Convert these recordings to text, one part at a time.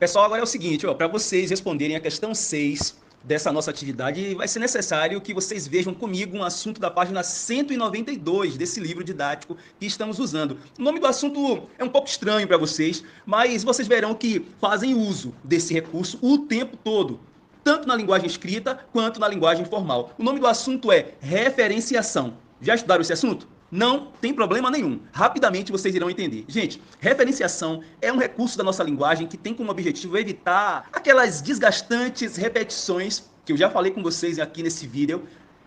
Pessoal, agora é o seguinte, para vocês responderem a questão 6 dessa nossa atividade, vai ser necessário que vocês vejam comigo um assunto da página 192 desse livro didático que estamos usando. O nome do assunto é um pouco estranho para vocês, mas vocês verão que fazem uso desse recurso o tempo todo, tanto na linguagem escrita quanto na linguagem formal. O nome do assunto é referenciação. Já estudaram esse assunto? Não tem problema nenhum. Rapidamente vocês irão entender. Gente, referenciação é um recurso da nossa linguagem que tem como objetivo evitar aquelas desgastantes repetições que eu já falei com vocês aqui nesse vídeo,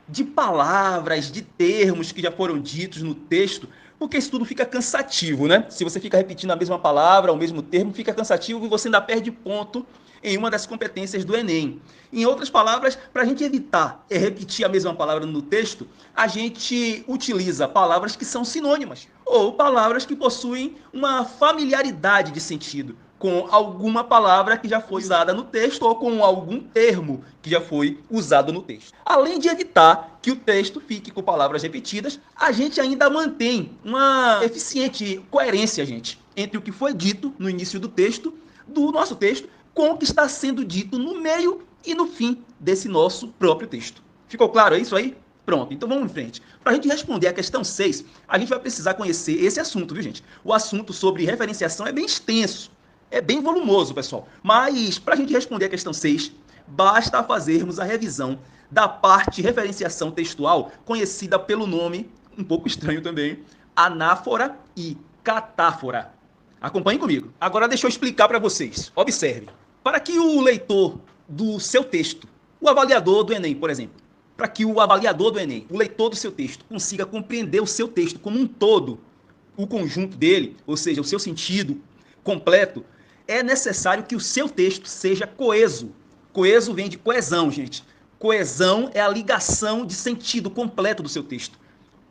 de palavras, de termos que já foram ditos no texto, porque isso tudo fica cansativo, né? Se você fica repetindo a mesma palavra, o mesmo termo, fica cansativo e você ainda perde ponto em uma das competências do Enem. Em outras palavras, para a gente evitar repetir a mesma palavra no texto, a gente utiliza palavras que são sinônimas ou palavras que possuem uma familiaridade de sentido com alguma palavra que já foi usada no texto ou com algum termo que já foi usado no texto. Além de evitar que o texto fique com palavras repetidas, a gente ainda mantém uma eficiente coerência, gente, entre o que foi dito no início do texto, do nosso texto, com o que está sendo dito no meio e no fim desse nosso próprio texto. Ficou claro isso aí? Pronto, então vamos em frente. Para a gente responder a questão 6, a gente vai precisar conhecer esse assunto, viu, gente? O assunto sobre referenciação é bem extenso, é bem volumoso, pessoal. Mas, para a gente responder a questão 6, basta fazermos a revisão da parte referenciação textual, conhecida pelo nome, um pouco estranho também, anáfora e catáfora. Acompanhem comigo. Agora deixa eu explicar para vocês. Observe. Para que o leitor do seu texto, o avaliador do Enem, por exemplo, para que o avaliador do Enem, o leitor do seu texto, consiga compreender o seu texto como um todo, o conjunto dele, ou seja, o seu sentido completo, é necessário que o seu texto seja coeso. Coeso vem de coesão, gente. Coesão é a ligação de sentido completo do seu texto.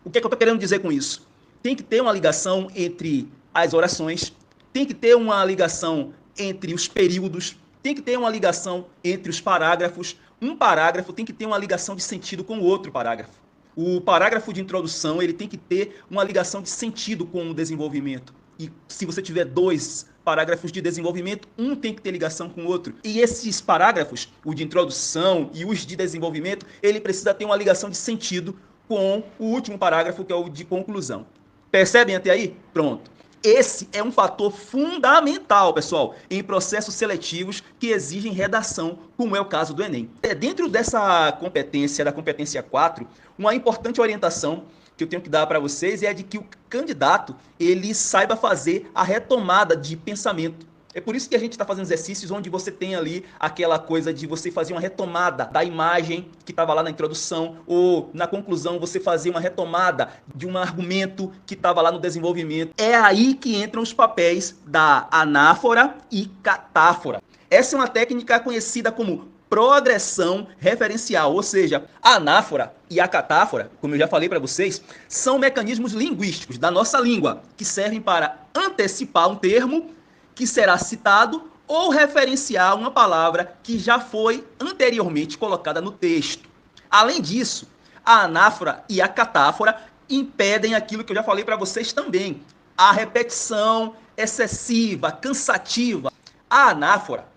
O que é que eu estou querendo dizer com isso? Tem que ter uma ligação entre as orações, tem que ter uma ligação entre os períodos, tem que ter uma ligação entre os parágrafos. Um parágrafo tem que ter uma ligação de sentido com o outro parágrafo. O parágrafo de introdução ele tem que ter uma ligação de sentido com o desenvolvimento. E se você tiver dois parágrafos de desenvolvimento, um tem que ter ligação com o outro. E esses parágrafos, o de introdução e os de desenvolvimento, ele precisa ter uma ligação de sentido com o último parágrafo, que é o de conclusão. Percebem até aí? Pronto. Esse é um fator fundamental, pessoal, em processos seletivos que exigem redação, como é o caso do Enem. Dentro dessa competência, da competência 4, uma importante orientação que eu tenho que dar para vocês é de que o candidato ele saiba fazer a retomada de pensamento. É por isso que a gente está fazendo exercícios onde você tem ali aquela coisa de você fazer uma retomada da imagem que estava lá na introdução, ou na conclusão você fazer uma retomada de um argumento que estava lá no desenvolvimento. É aí que entram os papéis da anáfora e catáfora. Essa é uma técnica conhecida como progressão referencial, ou seja, a anáfora e a catáfora, como eu já falei para vocês, são mecanismos linguísticos da nossa língua que servem para antecipar um termo que será citado ou referenciar uma palavra que já foi anteriormente colocada no texto. Além disso, a anáfora e a catáfora impedem aquilo que eu já falei para vocês também, a repetição excessiva, cansativa. A anáfora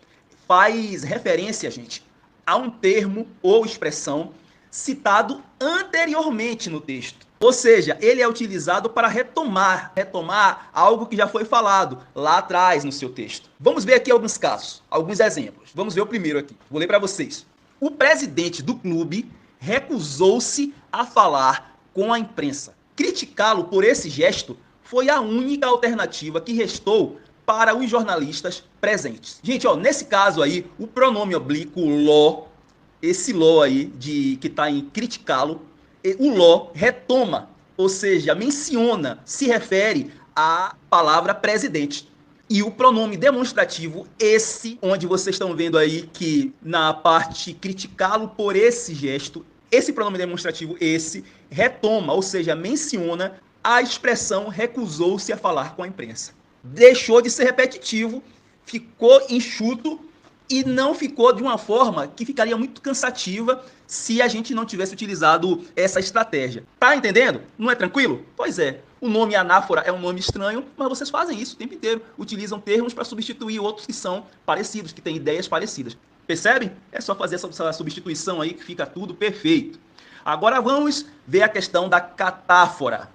faz referência, gente, a um termo ou expressão citado anteriormente no texto. Ou seja, ele é utilizado para retomar algo que já foi falado lá atrás no seu texto. Vamos ver aqui alguns casos, alguns exemplos. Vamos ver o primeiro aqui. Vou ler para vocês. O presidente do clube recusou-se a falar com a imprensa. Criticá-lo por esse gesto foi a única alternativa que restou para os jornalistas presentes. Gente, ó, nesse caso aí, o pronome oblíquo lo, esse lo aí que está em criticá-lo, o lo retoma, ou seja, menciona, se refere à palavra presidente. E o pronome demonstrativo, esse, onde vocês estão vendo aí que na parte criticá-lo por esse gesto, esse pronome demonstrativo, esse, retoma, ou seja, menciona a expressão recusou-se a falar com a imprensa. Deixou de ser repetitivo, ficou enxuto e não ficou de uma forma que ficaria muito cansativa se a gente não tivesse utilizado essa estratégia. Tá entendendo? Não é tranquilo? Pois é. O nome anáfora é um nome estranho, mas vocês fazem isso o tempo inteiro. Utilizam termos para substituir outros que são parecidos, que têm ideias parecidas. Percebem? É só fazer essa substituição aí que fica tudo perfeito. Agora vamos ver a questão da catáfora.